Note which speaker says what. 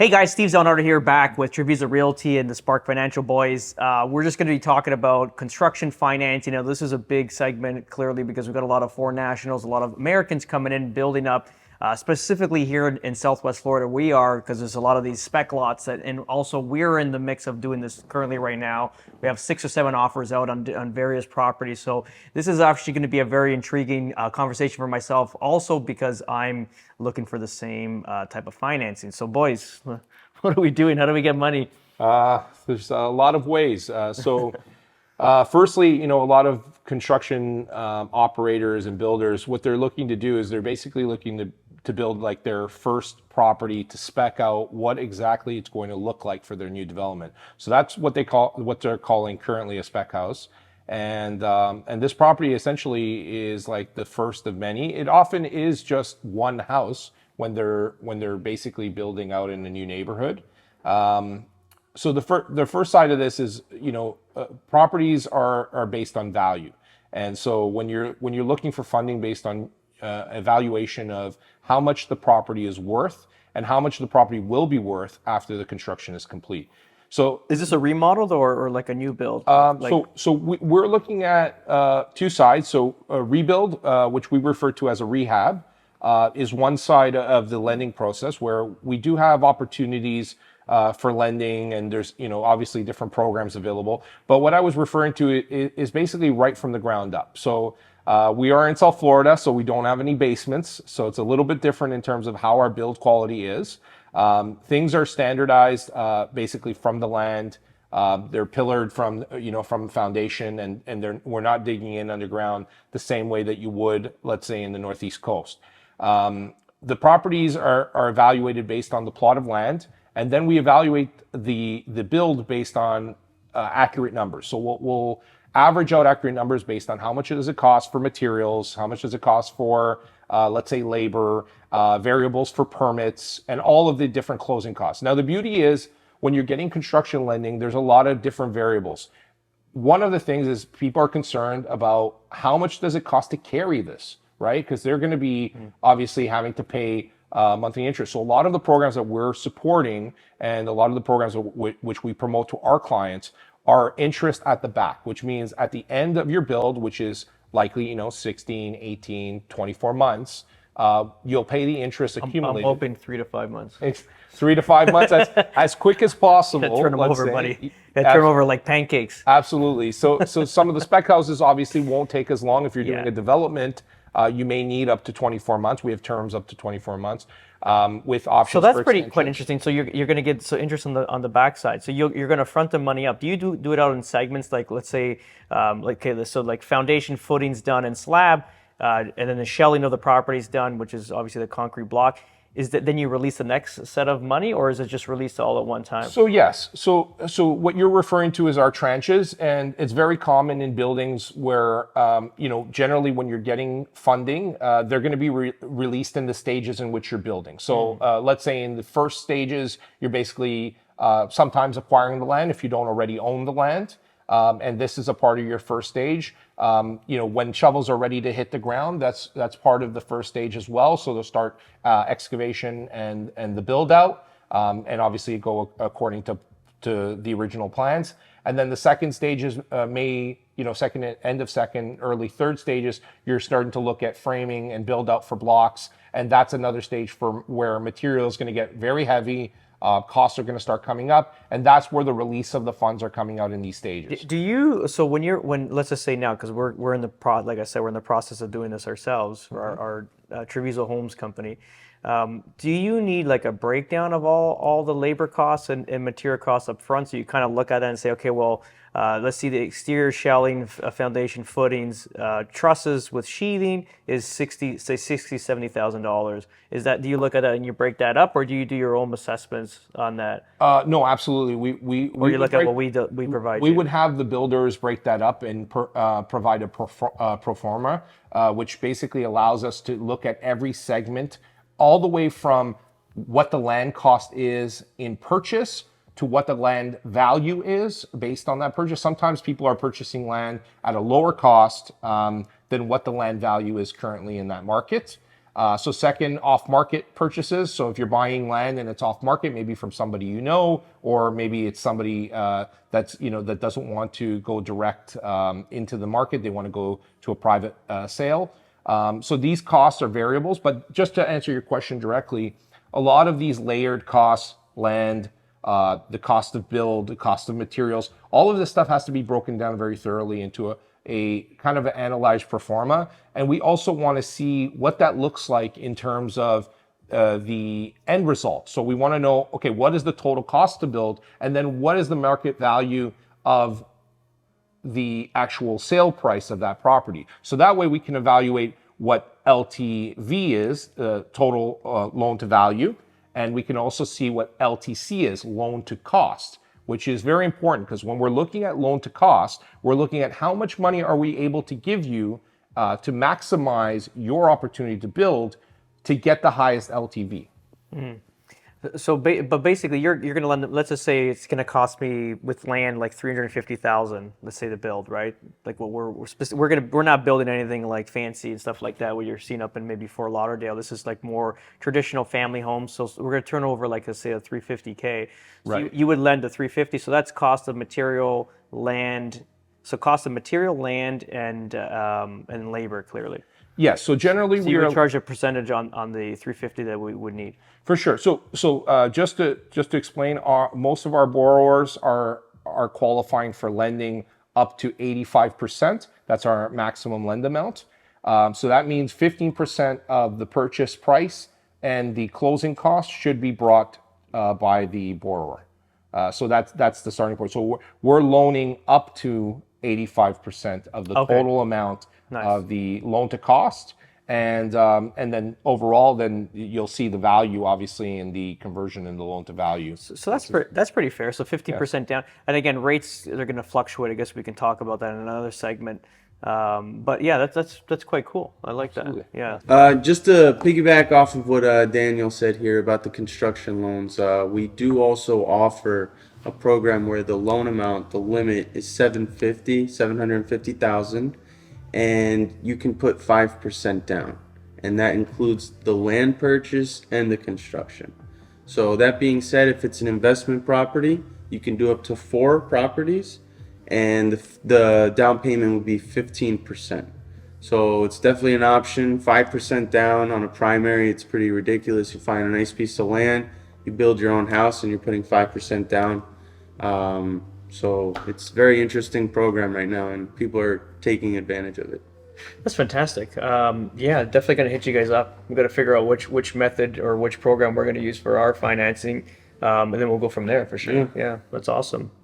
Speaker 1: Hey guys, Steve Zelnardo here, back with Treviso Realty and the Spark Financial Boys. We're just going to be talking about construction finance. You know, this is a big segment, clearly, because we've got a lot of foreign nationals, a lot of Americans coming in, building up, specifically here in Southwest Florida. We are, because there's a lot of these spec lots, and also we're in the mix of doing this currently right now. We have 6 or 7 offers out on various properties. So this is actually going to be a very intriguing conversation for myself, also because I'm looking for the same type of financing. So boys, what are we doing? How do we get money?
Speaker 2: There's a lot of ways. Firstly, a lot of construction operators and builders, what they're looking to do is they're basically looking to build like their first property to spec out what exactly it's going to look like for their new development. So that's what they're calling currently a spec house. And this property essentially is like the first of many. It often is just one house when they're basically building out in a new neighborhood. So the first side of this is, properties are based on value. And so when you're looking for funding based on evaluation of how much the property is worth and how much the property will be worth after the construction is complete. So
Speaker 1: is this a remodeled or like a new build?
Speaker 2: We're looking at 2 sides. So a rebuild, which we refer to as a rehab, is one side of the lending process where we do have opportunities for lending, and there's obviously different programs available. But what I was referring to is basically right from the ground up. So we are in South Florida, so we don't have any basements. So it's a little bit different in terms of how our build quality is. Things are standardized basically from the land. They're pillared from from foundation, and we're not digging in underground the same way that you would, let's say, in the Northeast Coast. The properties are evaluated based on the plot of land, and then we evaluate the build based on accurate numbers. So we'll average out accurate numbers based on how much does it cost for materials, how much does it cost for let's say labor, variables for permits, and all of the different closing costs. Now, the beauty is when you're getting construction lending, there's a lot of different variables. One of the things is people are concerned about how much does it cost to carry this, right? Because they're going to be obviously having to pay monthly interest. So a lot of the programs that we're supporting and a lot of the programs which we promote to our clients are interest at the back, which means at the end of your build, which is likely, 16, 18, 24 months, you'll pay the interest accumulated.
Speaker 1: I'm hoping 3 to 5 months.
Speaker 2: It's 3 to 5 months, as quick as possible.
Speaker 1: Turn them over, buddy. Turn them over like pancakes.
Speaker 2: Absolutely. So some of the spec houses obviously won't take as long. If you're doing a development, you may need up to 24 months. We have terms up to 24 months with options.
Speaker 1: So that's quite interesting. So you're going to get interest on the backside. So you're going to front the money up. Do you do it out in segments? Like let's say like foundation footings done and slab, and then the shelling of the property is done, which is obviously the concrete block. Is that then you release the next set of money, or is it just released all at one time?
Speaker 2: So yes. So what you're referring to is our tranches, and it's very common in buildings where generally when you're getting funding, they're going to be released in the stages in which you're building. So let's say in the first stages, you're basically sometimes acquiring the land if you don't already own the land. And this is a part of your first stage. When shovels are ready to hit the ground, that's part of the first stage as well. So they'll start excavation and the build out, and obviously go according to the original plans. And then the second stage is end of second, early third stages. You're starting to look at framing and build out for blocks, and that's another stage for where material is going to get very heavy. Costs are going to start coming up, and that's where the release of the funds are coming out in these stages.
Speaker 1: When let's just say now, because we're in like I said, we're in the process of doing this ourselves for our Treviso Homes company. Do you need like a breakdown of all the labor costs and material costs up front, so you kind of look at that and say, okay, well, let's see, the exterior shelling, foundation footings, trusses with sheathing is $70,000. Do you look at that and you break that up, or do you do your own assessments on that?
Speaker 2: No, absolutely. We
Speaker 1: look at what we provide.
Speaker 2: We would have the builders break that up and provide a pro forma, which basically allows us to look at every segment, all the way from what the land cost is in purchase to what the land value is based on that purchase. Sometimes people are purchasing land at a lower cost than what the land value is currently in that market. So second, off-market purchases. So if you're buying land and it's off-market, maybe from somebody you know, or maybe it's somebody that doesn't want to go direct into the market. They want to go to a private sale. So these costs are variables. But just to answer your question directly, a lot of these layered costs, land, the cost of build, the cost of materials, all of this stuff has to be broken down very thoroughly into a kind of an analyzed pro forma. And we also want to see what that looks like in terms of the end result. So we want to know, okay, what is the total cost to build? And then what is the market value of the actual sale price of that property? So that way we can evaluate what LTV is, total loan to value. And we can also see what LTC is, loan to cost, which is very important because when we're looking at loan to cost, we're looking at how much money are we able to give you to maximize your opportunity to build to get the highest LTV.
Speaker 1: So, but basically, you're going to lend. Let's just say it's going to cost me with land like $350,000. Let's say to build, right? Like what we're not building anything like fancy and stuff like that. What you're seeing up in maybe Fort Lauderdale. This is like more traditional family homes. So we're going to turn over like, let's say, a $350K. So
Speaker 2: Right.
Speaker 1: you would lend a $350. So that's cost of material, land. So cost of material, land, and labor clearly.
Speaker 2: Yes. So generally,
Speaker 1: So you would charge a percentage on the $350 that we would need.
Speaker 2: For sure. So just to explain, most of our borrowers are qualifying for lending up to 85%. That's our maximum lend amount. So that means 15% of the purchase price and the closing cost should be brought by the borrower. So that's the starting point. So we're loaning up to 85% of the total amount of the loan to cost. And then overall, then you'll see the value, obviously, in the conversion in the loan to value.
Speaker 1: So that's pretty fair. So 50% down, and again, rates are going to fluctuate. I guess we can talk about that in another segment. But yeah, that's quite cool. I like that. Yeah.
Speaker 3: Just to piggyback off of what Daniel said here about the construction loans, we do also offer a program where the loan amount, the limit is 750,000, and you can put 5% down, and that includes the land purchase and the construction. So that being said, if it's an investment property, you can do up to 4 properties, and the down payment would be 15%. So it's definitely an option. 5% down on a primary, it's pretty ridiculous. You find a nice piece of land, you build your own house, and you're putting 5% down. So it's a very interesting program right now, and people are taking advantage of it.
Speaker 1: That's fantastic. Yeah, definitely going to hit you guys up. We've got to figure out which method or which program we're going to use for our financing, and then we'll go from there for sure. Yeah, that's awesome.